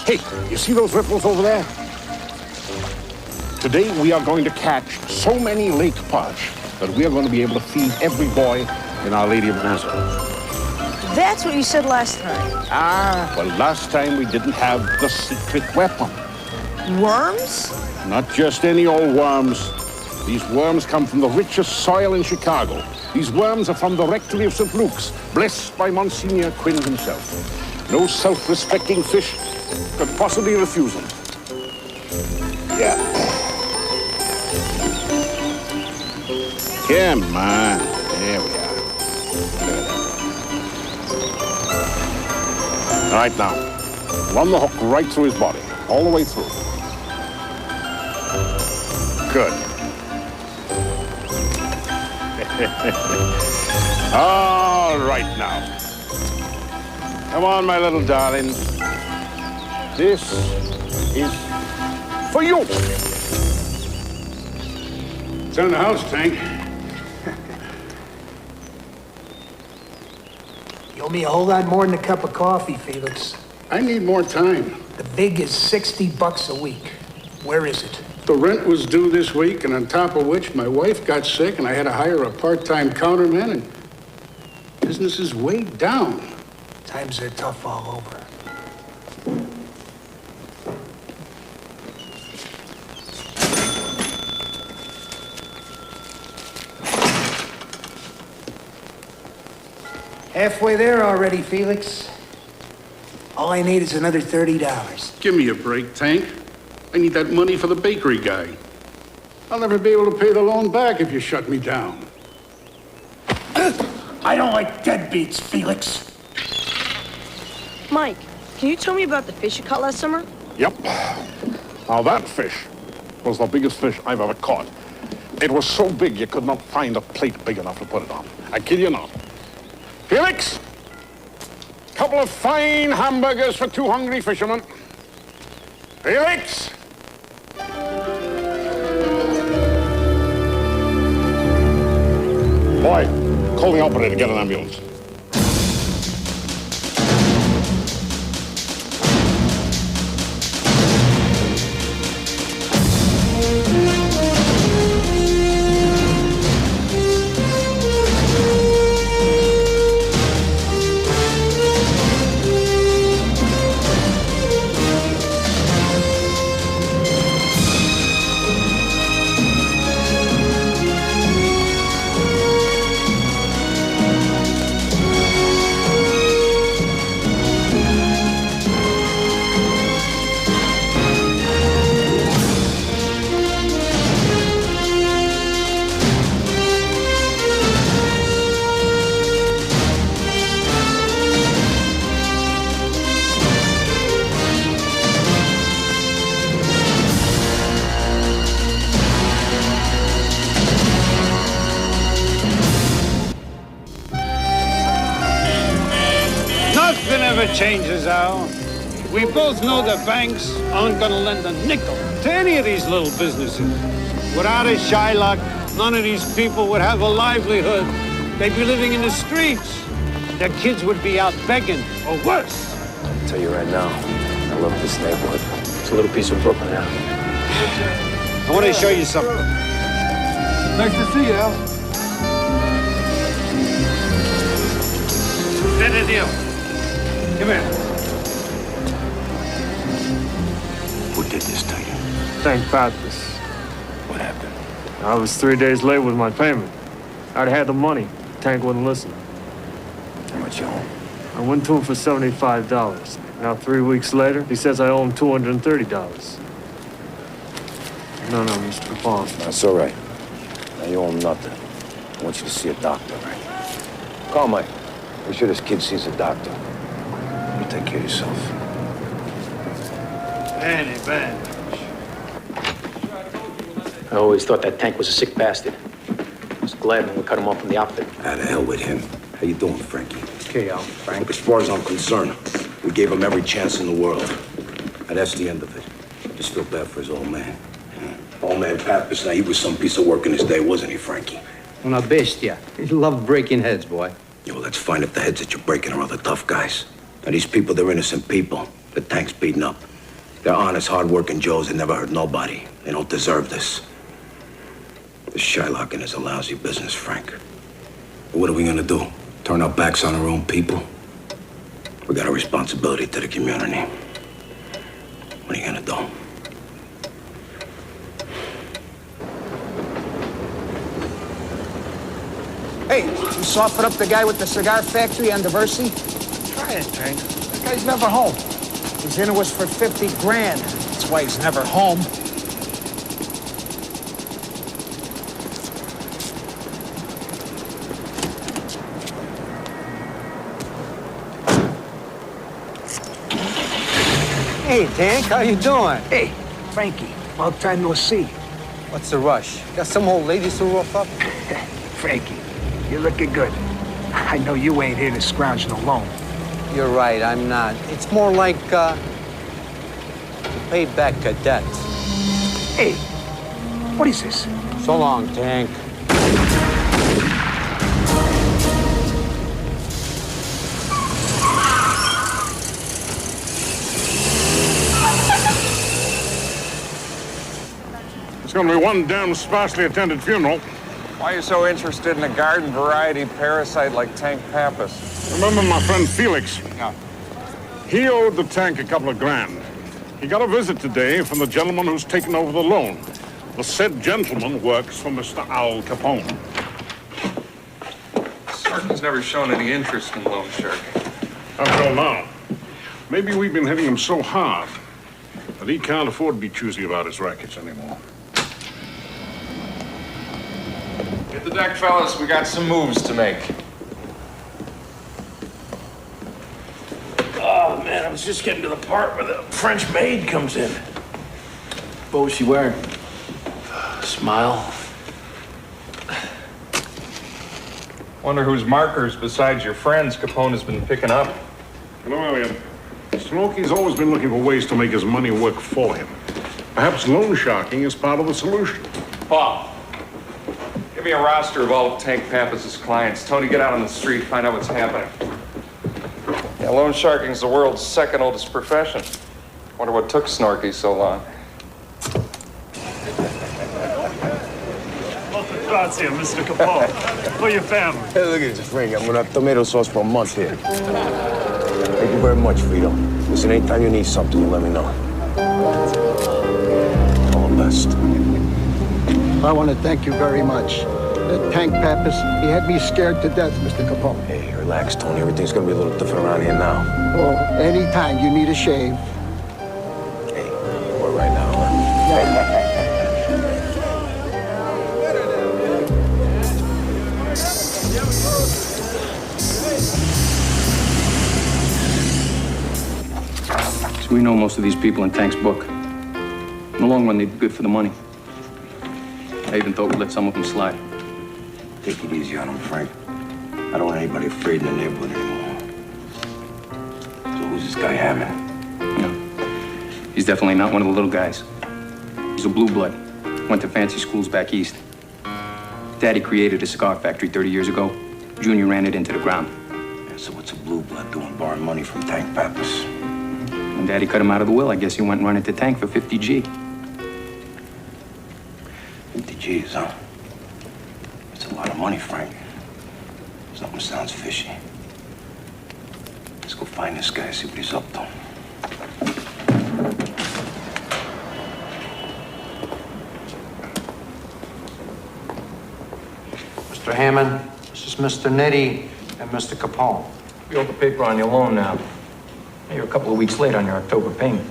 Hey, you see those ripples over there? Today we are going to catch so many lake perch that we are going to be able to feed every boy in Our Lady of Nazareth. That's what you said last time. Well, last time we didn't have the secret weapon. Worms? Not just any old worms. These worms come from the richest soil in Chicago. These worms are from the rectory of St. Luke's, blessed by Monsignor Quinn himself. No self-respecting fish could possibly refuse them. Yeah. Come on. There we are. All right, now, run the hook right through his body, all the way through. Good. All right, now. Come on, my little darling. This is for you. It's in the house, Tank. You owe me a whole lot more than a cup of coffee, Felix. I need more time. The big is $60 a week. Where is it? The rent was due this week, and on top of which, my wife got sick, and I had to hire a part-time counterman, and business is way down. Times are tough all over. Halfway there already, Felix. All I need is another $30. Give me a break, Tank. I need that money for the bakery guy. I'll never be able to pay the loan back if you shut me down. I don't like deadbeats, Felix. Mike, can you tell me about the fish you caught last summer? Yep. Now that fish was the biggest fish I've ever caught. It was so big you could not find a plate big enough to put it on. I kid you not. Felix, couple of fine hamburgers for 2 hungry fishermen. Felix! Boy, call the operator to get an ambulance. Changes, Al. We both know the banks aren't gonna lend a nickel to any of these little businesses. Without a Shylock, none of these people would have a livelihood. They'd be living in the streets. Their kids would be out begging, or worse. I'll tell you right now, I love this neighborhood. It's a little piece of Brooklyn now. I want to show you something. Nice to see you, Al. Here's the deal. Come here. Who did this to you? Thank Baptist. What happened? I was 3 days late with my payment. I'd had the money. Tank wouldn't listen. How much you owe? I went to him for $75. Now 3 weeks later, he says I owe him $230. No, Mr. Capone. That's all right. Now you owe him nothing. I want you to see a doctor, right? Call Mike. Make sure this kid sees a doctor. You take care of yourself. Bad. I always thought that Tank was a sick bastard. I was glad when we cut him off from the outfit. Ah, the hell with him. How you doing, Frankie? Okay, Al. Frank. As far as I'm concerned, we gave him every chance in the world. And that's the end of it. Just feel bad for his old man. Old man Pappas, now he was some piece of work in his day, wasn't he, Frankie? Una bestia. He loved breaking heads, boy. Yeah, well, let's find if the heads that you're breaking are other tough guys. Now, these people, they're innocent people. The Tank's beaten up. They're honest, hard-working Joes that never hurt nobody. They don't deserve this. This Shylocking is a lousy business, Frank. But what are we gonna do? Turn our backs on our own people? We got a responsibility to the community. What are you gonna do? Hey, you soften up the guy with the cigar factory on Diversity? Try it, Tank. That guy's never home. His dinner was for 50 grand. That's why he's never home. Hey, Tank, how you doing? Hey, Frankie, long time no see. What's the rush? Got some old ladies to rough up? Frankie, you're looking good. I know you ain't here to scrounge no loan. You're right, I'm not. It's more like, paid back a debt. Hey, what is this? So long, Tank. It's going to be one damn sparsely attended funeral. Why are you so interested in a garden variety parasite like Tank Pappas? Remember my friend Felix? Yeah. He owed the tank a couple of grand. He got a visit today from the gentleman who's taken over the loan. The said gentleman works for Mr. Al Capone. Sharky's never shown any interest in loan sharking. Until now. Maybe we've been hitting him so hard that he can't afford to be choosy about his rackets anymore. Get the deck, fellas. We got some moves to make. Oh, man, I was just getting to the part where the French maid comes in. What was she wearing? Smile. Wonder whose markers besides your friends Capone has been picking up. Hello, Elliot. Smokey's always been looking for ways to make his money work for him. Perhaps loan sharking is part of the solution. Paul, give me a roster of all of Tank Pappas' clients. Tony, get out on the street, find out what's happening. Yeah, loan sharking's the world's second oldest profession. Wonder what took Snorky so long. Grazie, Mr. Capone. For your family. Hey, look at this, Frank. I'm gonna have tomato sauce for a month here. Thank you very much, Frito. Listen, anytime you need something, you let me know. All the best. I want to thank you very much. That Tank Pappas, he had me scared to death, Mr. Capone. Hey, relax, Tony. Everything's gonna be a little different around here now. Well, anytime you need a shave. Hey, we're right now, huh? So we know most of these people in Tank's book. In the long run, they'd be good for the money. I even thought we'd let some of them slide. Take it easy on him, Frank. I don't want anybody afraid in the neighborhood anymore. So who's this guy Hammond? No, he's definitely not one of the little guys. He's a blue blood. Went to fancy schools back east. Daddy created a cigar factory 30 years ago. Junior ran it into the ground. Yeah, so what's a blue blood doing borrowing money from Tank Pappas? When Daddy cut him out of the will, I guess he went and run into Tank for 50 G. 50 G's, huh? That's a lot of money, Frank. Something sounds fishy. Let's go find this guy, see what he's up to. Mr. Hammond, this is Mr. Nitti and Mr. Capone. We owe the paper on your loan now. You're a couple of weeks late on your October payment.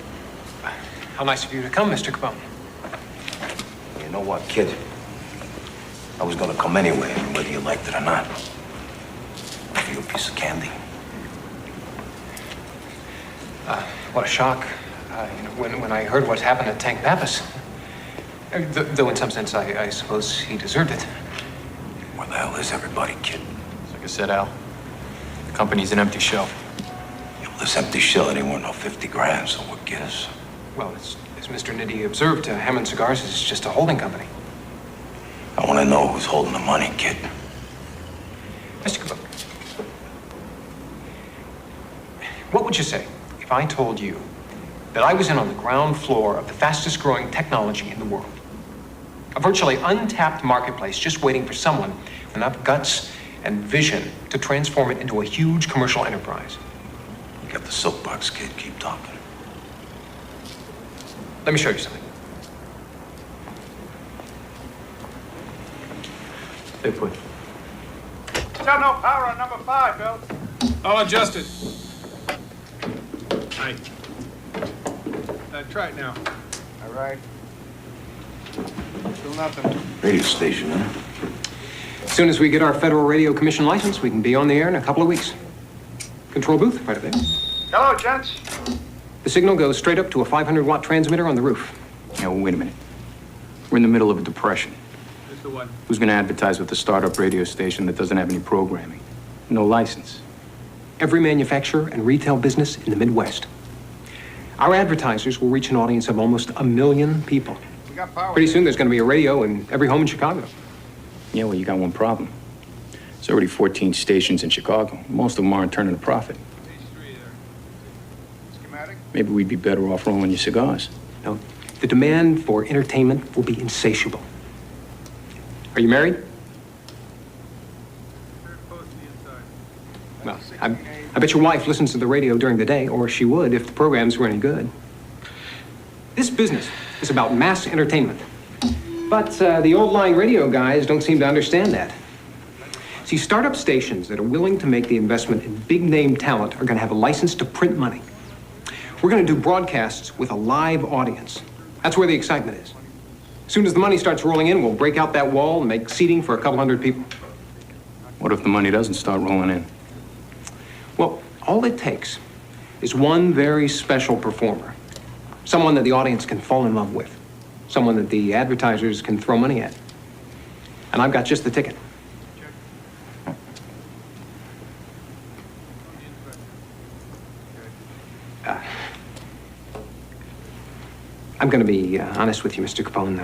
How nice of you to come, Mr. Capone. You know what, kid? I was gonna come anyway, whether you liked it or not. I'll give you a piece of candy. What a shock. When I heard what happened at Tank Pappas. Though in some sense, I suppose he deserved it. Where the hell is everybody, kid? Like I said, Al, the company's an empty shell. Yo, this empty shell, it ain't worth no 50 grand, so what gives? Well, as Mr. Nitti observed, Hammond Cigars is just a holding company. I want to know who's holding the money, kid. Mr. Capone, what would you say if I told you that I was in on the ground floor of the fastest growing technology in the world. A virtually untapped marketplace just waiting for someone with enough guts and vision to transform it into a huge commercial enterprise. You got the soapbox, kid. Keep talking. Let me show you something. Stay put. Still no power on number 5, Bill. I'll adjust it. Hi. Try it now. All right. Still nothing. Radio station, huh? As soon as we get our Federal Radio Commission license, we can be on the air in a couple of weeks. Control booth, right up there. Hello, gents. The signal goes straight up to a 500-watt transmitter on the roof. Yeah, well, wait a minute. We're in the middle of a depression. This the one. Who's going to advertise with a startup radio station that doesn't have any programming? No license. Every manufacturer and retail business in the Midwest. Our advertisers will reach an audience of almost 1 million people. We got power. Pretty soon, there's going to be a radio in every home in Chicago. Yeah, well, you got one problem. There's already 14 stations in Chicago. Most of them aren't turning a profit. These 3 there. Schematic? Maybe we'd be better off rolling your cigars. No, the demand for entertainment will be insatiable. Are you married? Well, I bet your wife listens to the radio during the day, or she would if the programs were any good. This business is about mass entertainment. But the old-line radio guys don't seem to understand that. See, startup stations that are willing to make the investment in big-name talent are going to have a license to print money. We're going to do broadcasts with a live audience. That's where the excitement is. As soon as the money starts rolling in, we'll break out that wall and make seating for a couple hundred people. What if the money doesn't start rolling in? Well, all it takes is one very special performer. Someone that the audience can fall in love with. Someone that the advertisers can throw money at. And I've got just the ticket. I'm going to be honest with you, Mr. Capone.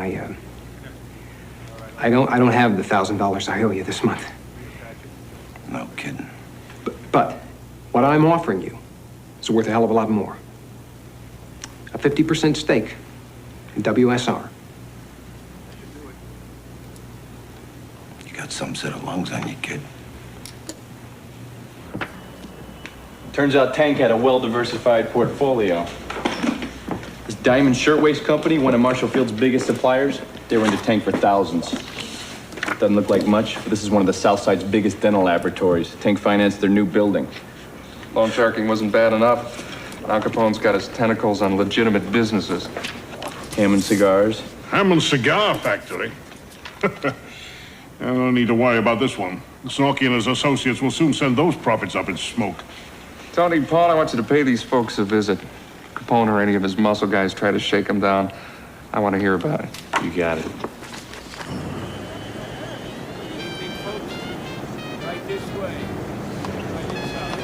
I don't have the $1,000 I owe you this month. No kidding. But what I'm offering you is worth a hell of a lot more. A 50% stake in WSR. You got some set of lungs on you, kid. Turns out Tank had a well-diversified portfolio. This Diamond Shirtwaist Company, one of Marshall Field's biggest suppliers, they were into Tank for thousands. Doesn't look like much, but this is one of the Southside's biggest dental laboratories. Tank financed their new building. Loan sharking wasn't bad enough. Now Capone's got his tentacles on legitimate businesses. Hammond Cigars. Hammond Cigar Factory. I don't need to worry about this one. Snorky and his associates will soon send those profits up in smoke. Tony, Paul, I want you to pay these folks a visit. Capone or any of his muscle guys try to shake him down. I want to hear about it. You got it. Right this way. Right inside.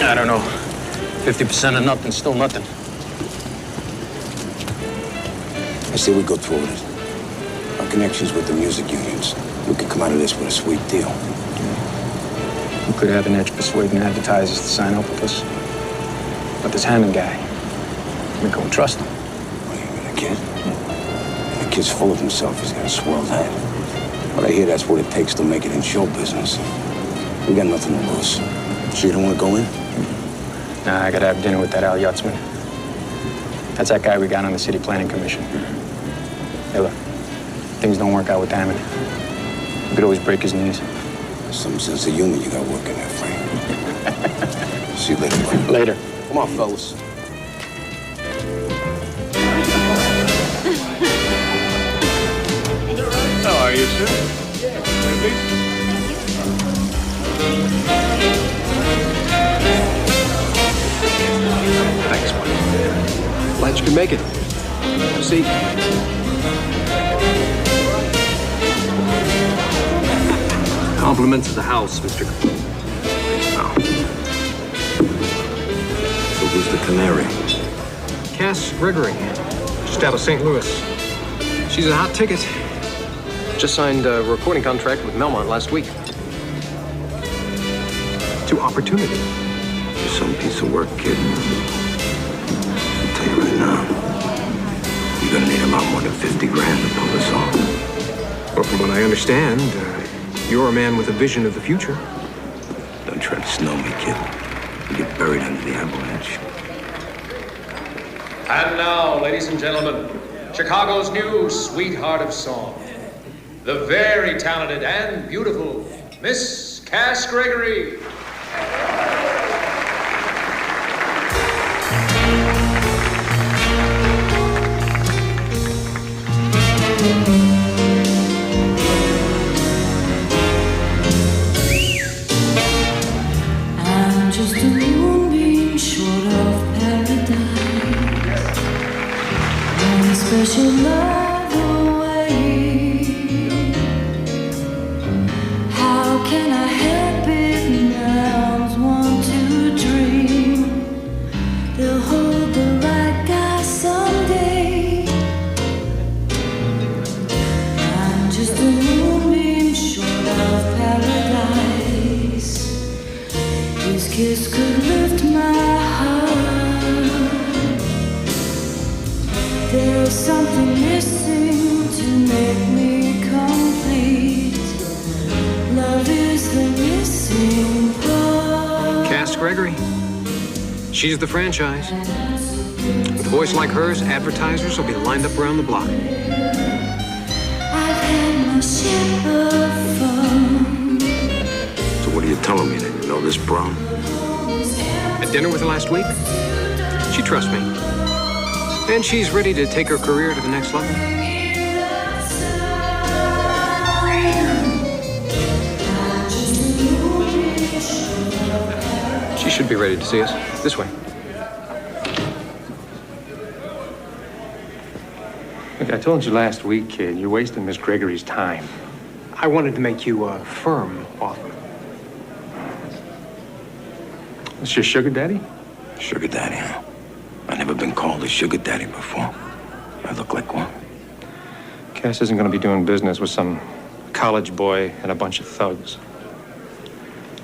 I don't know. 50% of nothing, still nothing. I say we go through with it. Our connections with the music unions. We could come out of this with a sweet deal. We could have an edge persuading advertisers to sign up with us. But this Hammond guy, we can't trust him. What, you mean, a kid? The kid's full of himself. He's got a swirled head. But I hear that's what it takes to make it in show business. We got nothing to lose. So you don't want to go in? Nah, I gotta have dinner with that Al Yutzman. That's that guy we got on the City Planning Commission. Hey, look, things don't work out with Hammond. We could always break his knees. Some sense of humor you got working there, Frank. See you later, buddy. Later. Come on, fellas. How are you, sir? Thanks, buddy. Glad you could make it. Have a seat. Compliments of the house, Mr. Capone. So who's the canary? Cass Gregory, just out of St. Louis. She's a hot ticket. Just signed a recording contract with Melmont last week. To opportunity. You're some piece of work, kid. I'll tell you right now, you're gonna need a lot more than 50 grand to pull this off. Well, from what I understand, you're a man with a vision of the future. Don't try to snow me, kid. You get buried under the avalanche. And now, ladies and gentlemen, Chicago's new sweetheart of song, the very talented and beautiful Miss Cass Gregory. I'm just a moonbeam short of paradise, one special love away. How can I help it now? Want to dream they'll hold the right guy someday. I'm just a moonbeam short of paradise. His kiss could lift my heart. There's something missing to make me complete. Love is the missing part. Cass Gregory. She's the franchise. With a voice like hers, advertisers will be lined up around the block. I've had my share of fun. So what are you telling me, that you know this brown? At dinner with her last week, she trusts me. And she's ready to take her career to the next level. She should be ready to see us. This way. Look, I told you last week, kid, you're wasting Miss Gregory's time. I wanted to make you a firm offer. It's your sugar daddy? Sugar daddy, huh? I've never been called a sugar daddy before. I look like one. Cass isn't going to be doing business with some college boy and a bunch of thugs.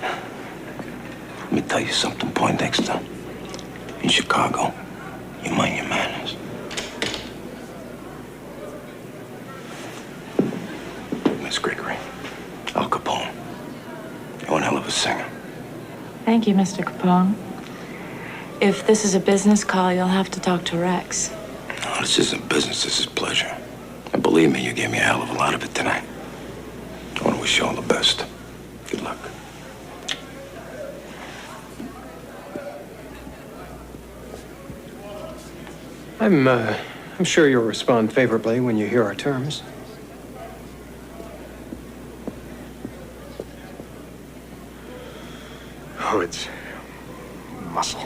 Let me tell you something, Poindexter. In Chicago, you mind your manners. Miss Gregory, Al Capone. You're one hell of a singer. Thank you, Mr. Capone. If this is a business call, you'll have to talk to Rex. No, this isn't business, this is pleasure. And believe me, you gave me a hell of a lot of it tonight. I want to wish you all the best. Good luck. I'm sure you'll respond favorably when you hear our terms. Oh, it's muscle.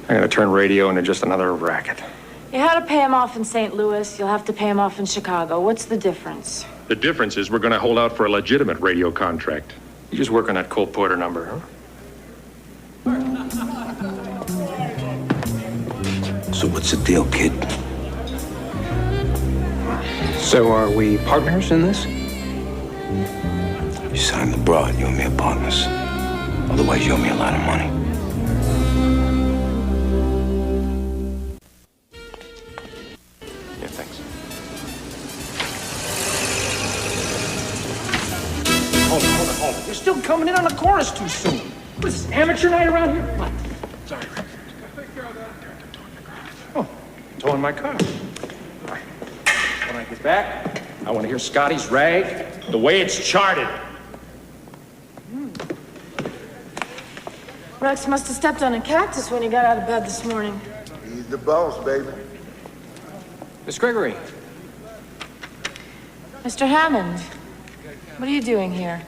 I'm going to turn radio into just another racket. You had to pay him off in St. Louis. You'll have to pay him off in Chicago. What's the difference? The difference is we're going to hold out for a legitimate radio contract. You just work on that Cole Porter number, huh? So what's the deal, kid? So are we partners in this? You signed the broad, you and me are partners. Otherwise, you owe me a lot of money. Yeah, thanks. Hold on. You're still coming in on the chorus too soon. What is this, amateur night around here? What? Sorry. Oh, towing my car. When I get back, I want to hear Scotty's rag the way it's charted. Rex must have stepped on a cactus when he got out of bed this morning. He's the boss, baby. Miss Gregory. Mr. Hammond, what are you doing here?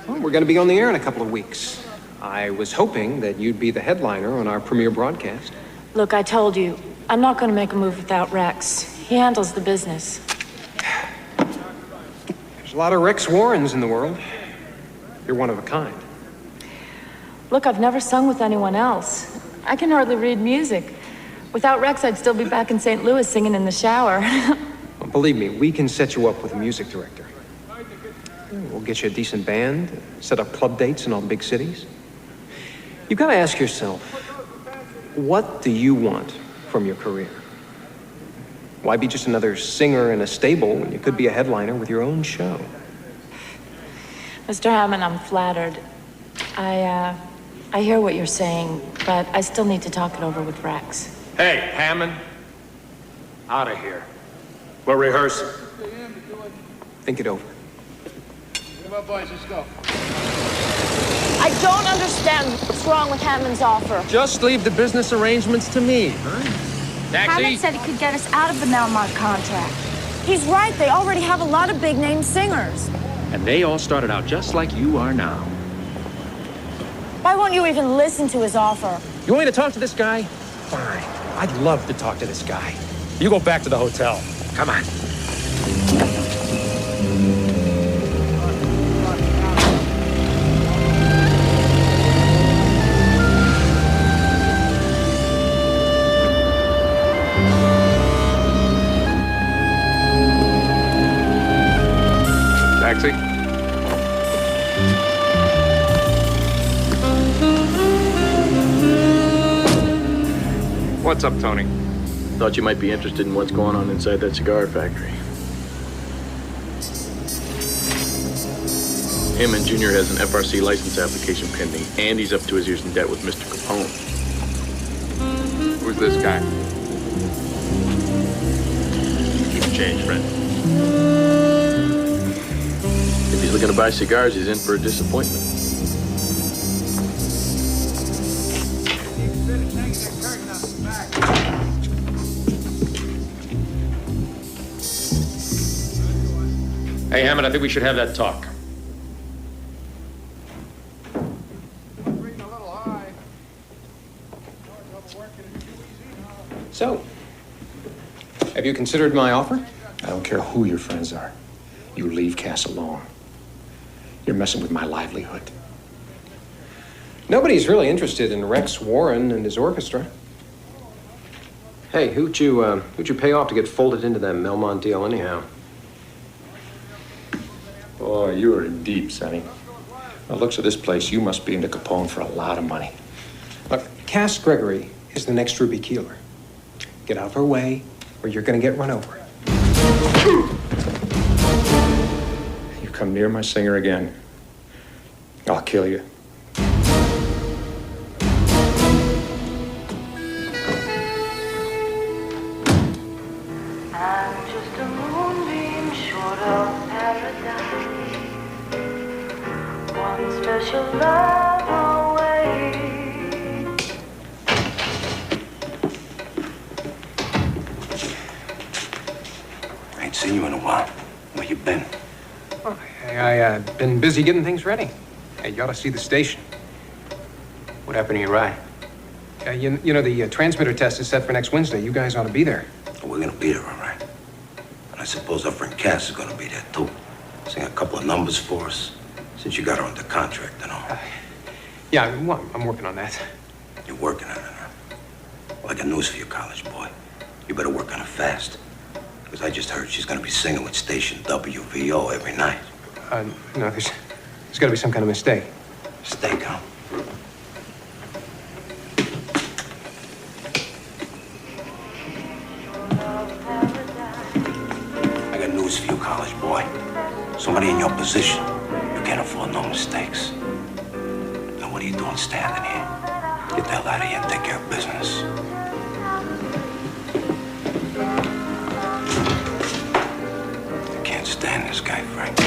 Well, we're going to be on the air in a couple of weeks. I was hoping that you'd be the headliner on our premiere broadcast. Look, I told you, I'm not going to make a move without Rex. He handles the business. There's a lot of Rex Warrens in the world. You're one of a kind. Look, I've never sung with anyone else. I can hardly read music. Without Rex, I'd still be back in St. Louis singing in the shower. Well, believe me, we can set you up with a music director. We'll get you a decent band, set up club dates in all the big cities. You've got to ask yourself, what do you want from your career? Why be just another singer in a stable when you could be a headliner with your own show? Mr. Hammond, I'm flattered. I hear what you're saying, but I still need to talk it over with Rex. Hey, Hammond. Out of here. We're rehearsing. Think it over. Come on, boys, let's go. I don't understand what's wrong with Hammond's offer. Just leave the business arrangements to me, huh? Hammond said he could get us out of the Melmont contract. He's right. They already have a lot of big-name singers. And they all started out just like you are now. Why won't you even listen to his offer? You want me to talk to this guy? Fine. I'd love to talk to this guy. You go back to the hotel. Come on. Taxi? What's up, Tony? Thought you might be interested in what's going on inside that cigar factory. Hammond Jr. has an FRC license application pending, and he's up to his ears in debt with Mr. Capone. Who's this guy? Keep the change, friend. If he's looking to buy cigars, he's in for a disappointment. Hey, Hammond, I think we should have that talk. So, have you considered my offer? I don't care who your friends are. You leave Cass alone. You're messing with my livelihood. Nobody's really interested in Rex Warren and his orchestra. Hey, who'd you pay off to get folded into that Melmont deal anyhow? Boy, you are in deep, Sonny. By the looks of this place, you must be into Capone for a lot of money. Look, Cass Gregory is the next Ruby Keeler. Get out of her way, or you're gonna get run over. You come near my singer again, I'll kill you. I'm just a moonbeam short of paradise. One special love away. I ain't seen you in a while. Where you been? Oh, hey, I've been busy getting things ready. Hey, you ought to see the station. What happened to your ride? You know, the transmitter test is set for next Wednesday. You guys ought to be there. We're gonna be there, all right. And I suppose our friend Cass is gonna be there, too. Sing a couple of numbers for us, since you got her under contract and all. Yeah, well, I'm working on that. You're working on it, huh? Well, I got news for you, college boy. You better work on it fast. Because I just heard she's gonna be singing with station WVO every night. No, there's got to be some kind of mistake. Mistake, huh? I got news for you, college boy. Somebody in your position, you can't afford no mistakes. Now, what are you doing standing here? Get the hell out of here and take care of business. I can't stand this guy, Frank.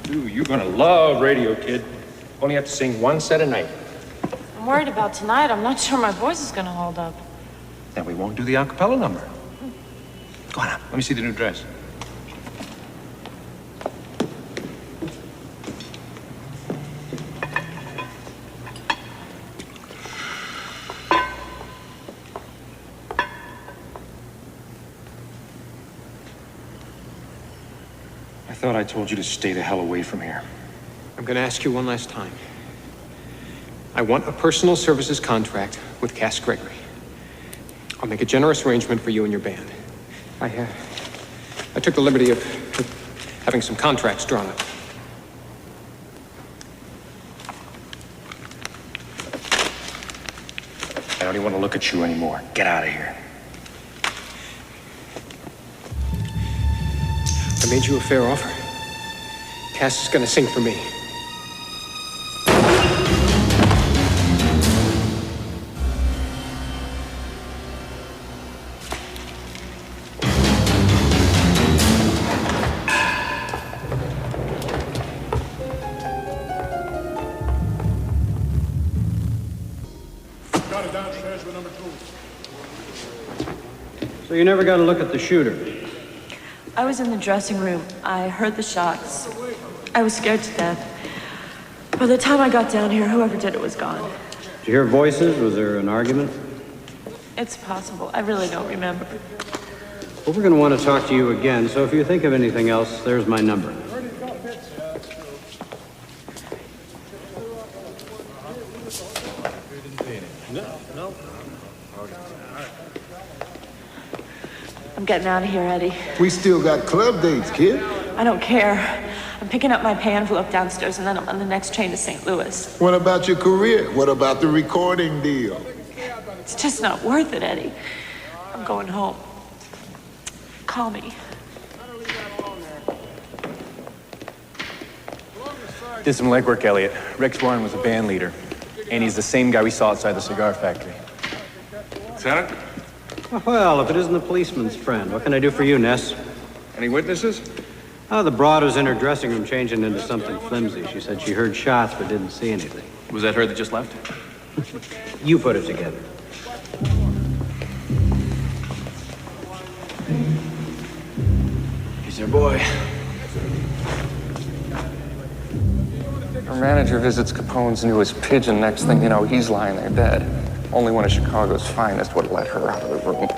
Ooh, you're gonna love radio, kid. Only have to sing one set a night. I'm worried about tonight. I'm not sure my voice is gonna hold up. Then we won't do the a cappella number. Go on, let me see the new dress. I thought I told you to stay the hell away from here. going to ask you one last time. I want a personal services contract with Cass Gregory. I'll make a generous arrangement for you and your band. I took the liberty of having some contracts drawn up. I don't even want to look at you anymore. Get out of here. I made you a fair offer. Cass is going to sing for me. Got it downstairs with number 2. So you never got a look at the shooter? I was in the dressing room. I heard the shots. I was scared to death. By the time I got down here, whoever did it was gone. Did you hear voices? Was there an argument? It's possible. I really don't remember. Well, we're going to want to talk to you again, so if you think of anything else, there's my number. No. I'm getting out of here, Eddie. We still got club dates, kid. I don't care. I'm picking up my pay envelope downstairs, and then I'm on the next train to St. Louis. What about your career? What about the recording deal? It's just not worth it, Eddie. I'm going home. Call me. Did some legwork, Elliot. Rex Warren was a band leader, and he's the same guy we saw outside the cigar factory. Lieutenant? Well, if it isn't the policeman's friend, what can I do for you, Ness? Any witnesses? Oh, the broad was in her dressing room changing into something flimsy. She said she heard shots but didn't see anything. Was that her that just left? You put it together. He's your boy. Our manager visits Capone's newest pigeon. Next thing you know, he's lying there dead. Only one of Chicago's finest would have let her out of the room.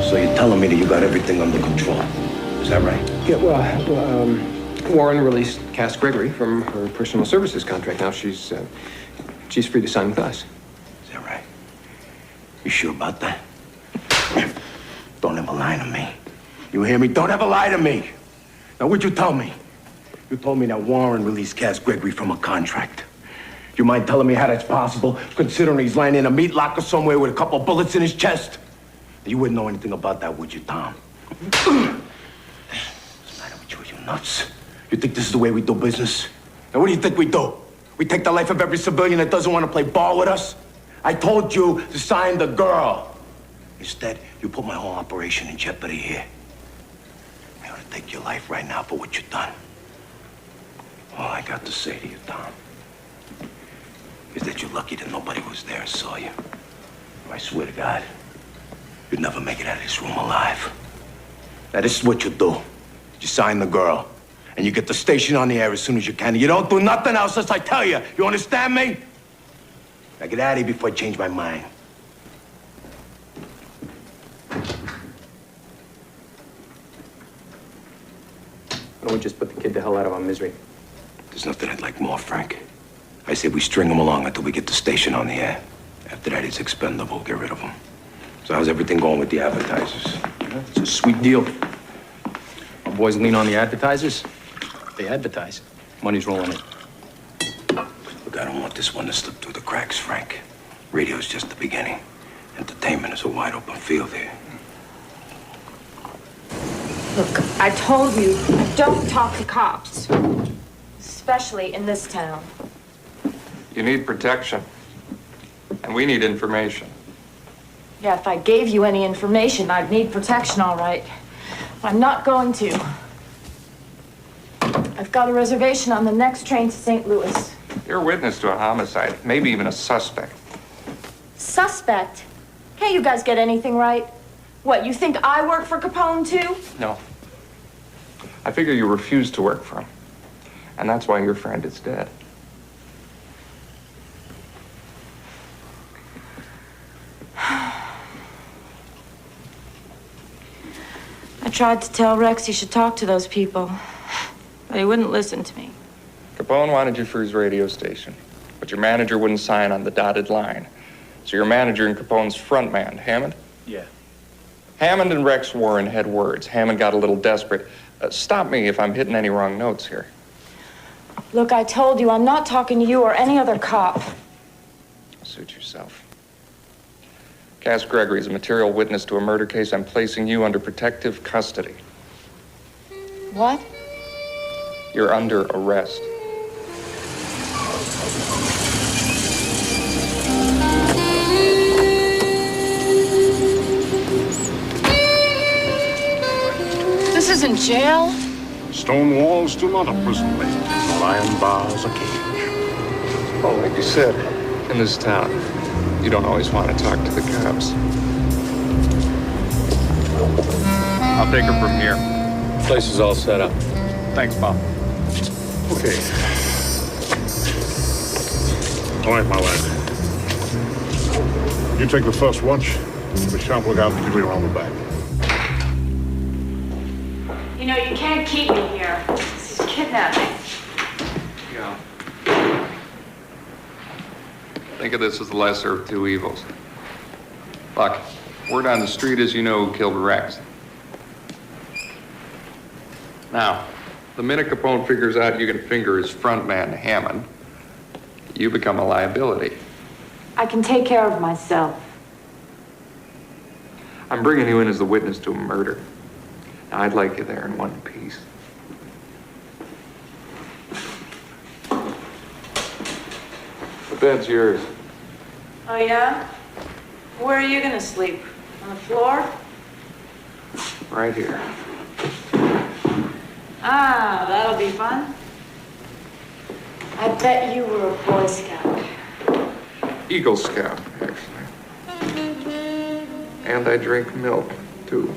So you're telling me that you got everything under control? Is that right? Yeah, well, Warren released Cass Gregory from her personal services contract. Now she's free to sign with us. Is that right? You sure about that? Don't ever lie to me. You hear me? Don't ever lie to me. Now, what'd you tell me? You told me that Warren released Cass Gregory from a contract. You mind telling me how that's possible, considering he's lying in a meat locker somewhere with a couple bullets in his chest? You wouldn't know anything about that, would you, Tom? What's the matter with you? You nuts? You think this is the way we do business? Now, what do you think we do? We take the life of every civilian that doesn't want to play ball with us? I told you to sign the girl. Instead, you put my whole operation in jeopardy here. I ought to take your life right now for what you've done. All I got to say to you, Tom, is that you're lucky that nobody was there and saw you. I swear to God, you'd never make it out of this room alive. Now, this is what you do. You sign the girl, and you get the station on the air as soon as you can. You don't do nothing else unless I tell you. You understand me? Now, get out of here before I change my mind. Why don't we just put the kid the hell out of our misery? There's nothing I'd like more, Frank. I say we string him along until we get the station on the air. After that, he's expendable. Get rid of him. So how's everything going with the advertisers? Yeah, it's a sweet deal. Our boys lean on the advertisers. They advertise. Money's rolling in. Look, I don't want this one to slip through the cracks, Frank. Radio's just the beginning. Entertainment is a wide open field here. Look, I told you, don't talk to cops. Especially in this town. You need protection. And we need information. Yeah, if I gave you any information, I'd need protection, all right. But I'm not going to. I've got a reservation on the next train to St. Louis. You're a witness to a homicide, maybe even a suspect. Suspect? Can't you guys get anything right? What, you think I work for Capone, too? No. I figure you refuse to work for him. And that's why your friend is dead. I tried to tell Rex he should talk to those people. but he wouldn't listen to me. Capone wanted you for his radio station, but your manager wouldn't sign on the dotted line. So your manager and Capone's front man, Hammond? Yeah. Hammond and Rex Warren had words. Hammond got a little desperate. Stop me if I'm hitting any wrong notes here. Look, I told you, I'm not talking to you or any other cop. Suit yourself. Cass Gregory is a material witness to a murder case. I'm placing you under protective custody. What? You're under arrest. This isn't jail. Stone walls do not a prison, lady. Iron bars a cage. Oh, like you said, in this town, you don't always want to talk to the cops. I'll take her from here. Place is all set up. Thanks, Bob. Okay. All right, my lad. You take the first watch. Keep a sharp lookout and keep me around the back. You know, you can't keep me here. This is kidnapping. Yeah. Think of this as the lesser of two evils. Look, word on the street is you know who killed Rex. Now, the minute Capone figures out you can finger his front man, Hammond, you become a liability. I can take care of myself. I'm bringing you in as the witness to a murder. Now, I'd like you there in one piece. The bed's yours. Oh, yeah? Where are you gonna sleep? On the floor? Right here. Ah, that'll be fun. I bet you were a Boy Scout. Eagle Scout, actually. And I drink milk, too.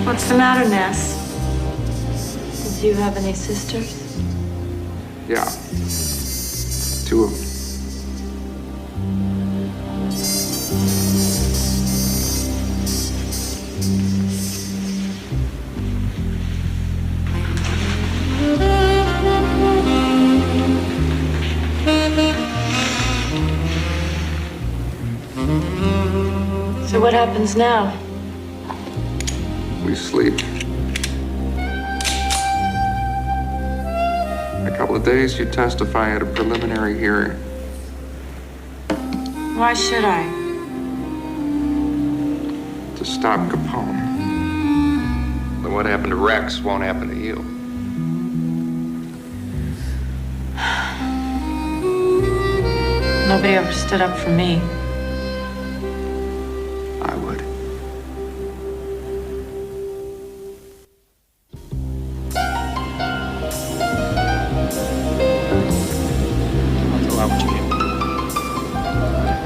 What's the matter, Ness? Did you have any sisters? Yeah. Two of them. So what happens now? We sleep. In a couple of days, you testify at a preliminary hearing. Why should I? To stop Capone. But what happened to Rex won't happen to you. Nobody ever stood up for me. I would. I'll fill out what you gave me.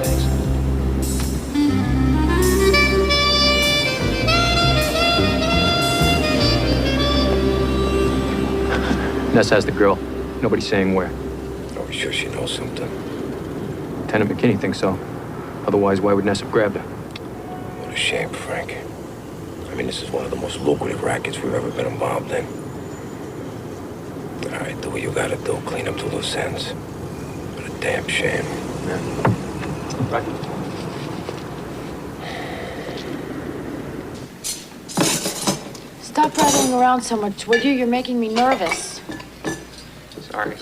Thanks. Ness has the girl. Nobody's saying where. Are we sure she knows something? Lieutenant McKinney thinks so. Otherwise, why would Ness have grabbed her? What a shame, Frank. I mean, this is one of the most lucrative rackets we've ever been involved in. All right, do what you gotta do. Clean up the loose ends. What a damn shame. Yeah. Right. Stop rattling around so much, would you? You're making me nervous. Sorry.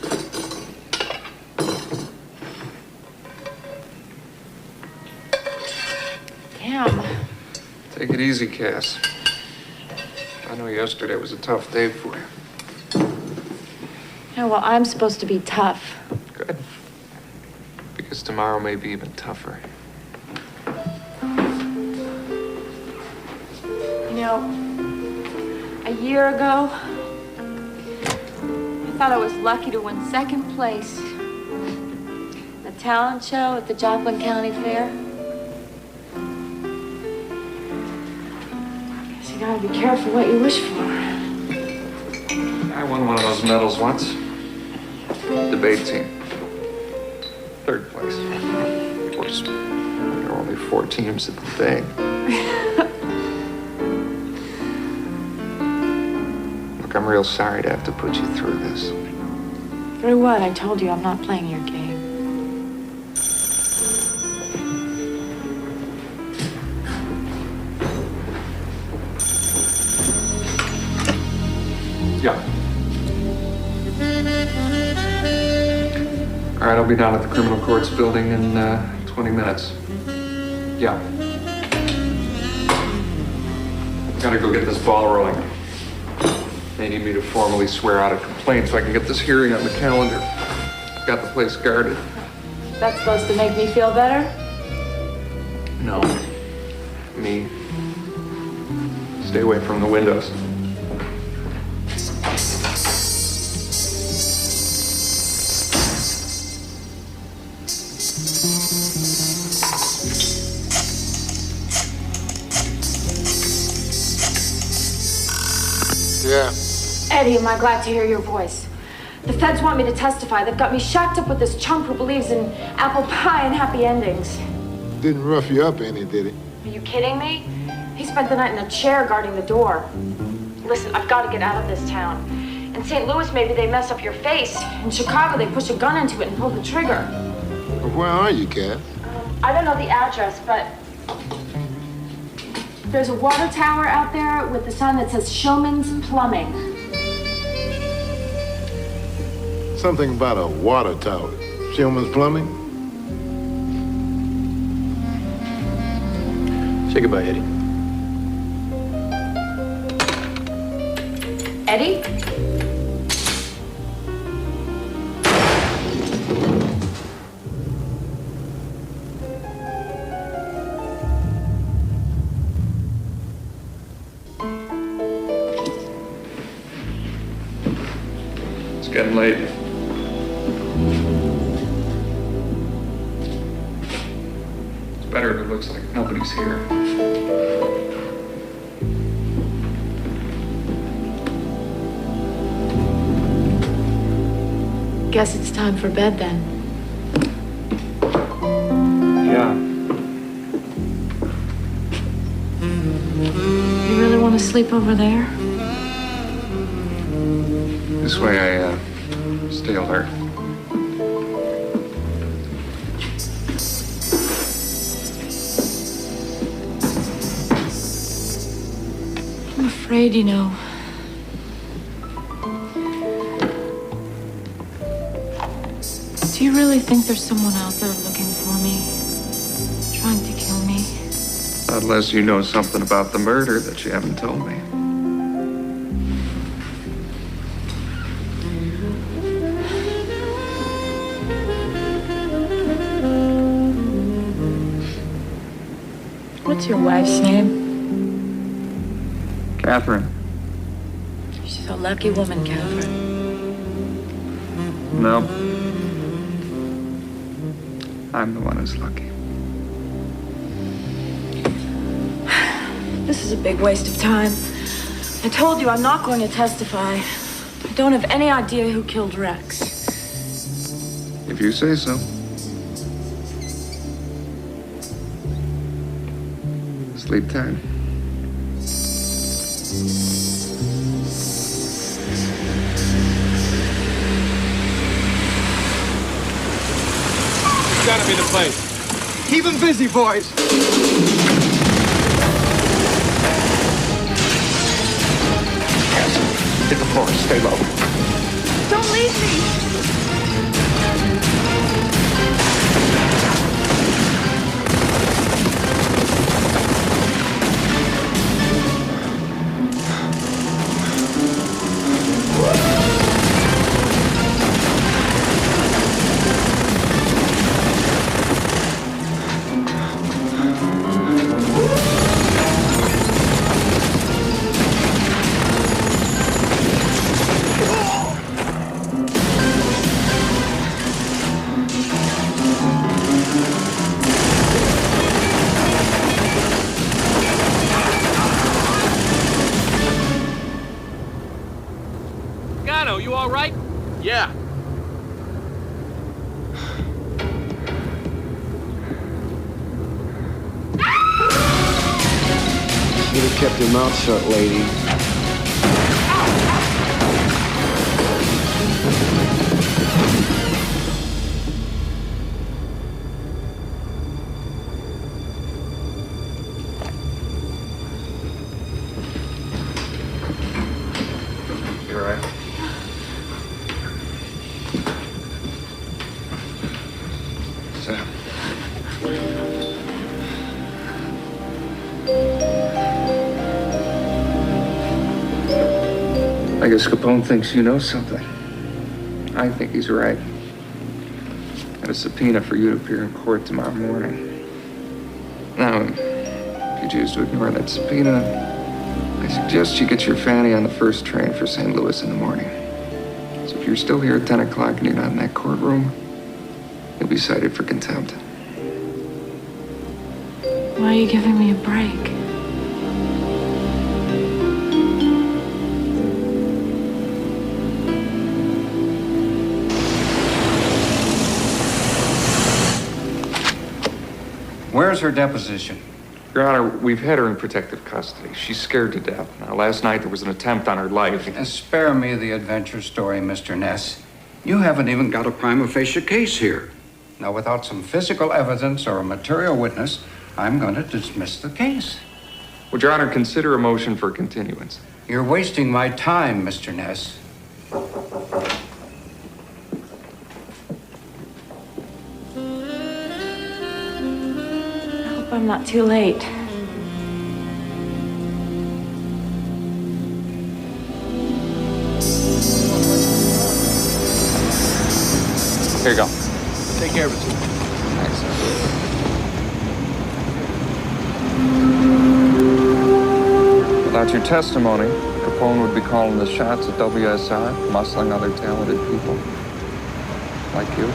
Damn. Take it easy, Cass. I know yesterday was a tough day for you. Yeah, well, I'm supposed to be tough. Good. Because tomorrow may be even tougher. You know, a year ago, I thought I was lucky to win second place in the talent show at the Joplin County Fair. gotta be careful what you wish for. I won one of those medals once. Debate team. 3rd place. Of course, there were only 4 teams at the thing. Look, I'm real sorry to have to put you through this. Through what? I told you I'm not playing your game. Yeah. All right, I'll be down at the criminal courts building in 20 minutes. Yeah. Gotta go get this ball rolling. They need me to formally swear out a complaint so I can get this hearing on the calendar. Got the place guarded. That's supposed to make me feel better? No. Me. Stay away from the windows. Yeah. Eddie, am I glad to hear your voice. The feds want me to testify. They've got me shacked up with this chump who believes in apple pie and happy endings. Didn't rough you up any, did he? Are you kidding me? He spent the night in a chair guarding the door. Listen, I've got to get out of this town. In St. Louis, maybe they mess up your face. In Chicago, they push a gun into it and pull the trigger. Well, where are you, Cass? I don't know the address, but there's a water tower out there with the sign that says Showman's Plumbing. Something about a water tower. Shillman's Plumbing? Say goodbye, Eddie. Eddie? It's getting late. It's better if it looks like nobody's here. Guess it's time for bed then. Yeah. You really want to sleep over there? This way I stay alert. I'm afraid, you know. Do you really think there's someone out there looking for me? Trying to kill me? Unless you know something about the murder that you haven't told me. What's your wife's name? Catherine. She's a lucky woman, Catherine. No. I'm the one who's lucky. This is a big waste of time. I told you I'm not going to testify. I don't have any idea who killed Rex. If you say so. Sleep tight. It's gotta be the place. Keep them busy, boys. Hit the floor. Stay low. Don't leave me! all right? Yeah. You should have kept your mouth shut, lady. You're right. Sam. I guess Capone thinks you know something. I think he's right. Got a subpoena for you to appear in court tomorrow morning. Now, if you choose to ignore that subpoena, I suggest you get your fanny on the first train for St. Louis in the morning. So if you're still here at 10 o'clock and you're not in that courtroom, you'll be cited for contempt. Why are you giving me a break? Where's her deposition? Your Honor, we've had her in protective custody. She's scared to death. Now, last night there was an attempt on her life. Spare me the adventure story, Mr. Ness. You haven't even got a prima facie case here. Now, without some physical evidence or a material witness, I'm going to dismiss the case. Would Your Honor consider a motion for continuance? You're wasting my time, Mr. Ness. I'm not too late. Here you go. Take care of it, too. Without your testimony, Capone would be calling the shots at WSI, muscling other talented people. Like you.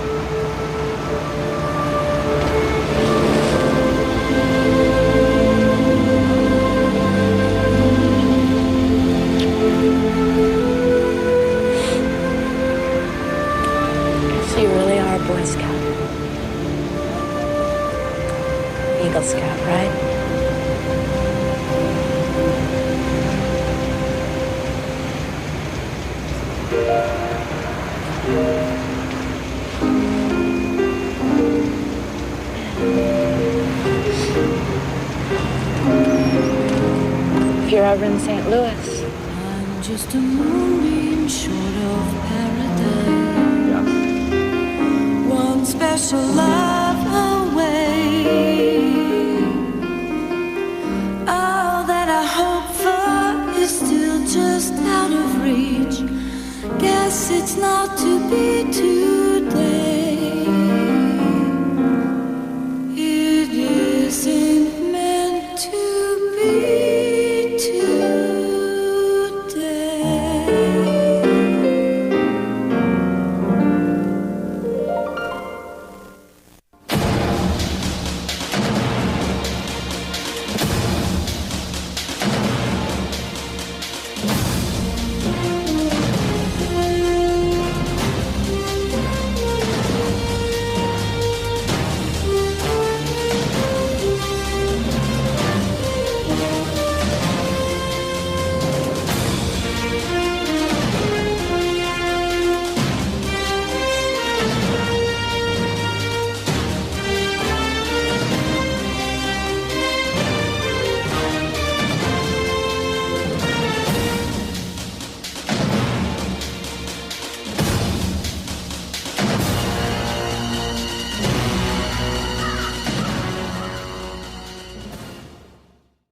So you really are a Boy Scout. Eagle Scout, right? If you're ever in St. Louis. I'm just a moonbeam short of paradise. One special love away. All that I hope for is still just out of reach. Guess it's not to be today.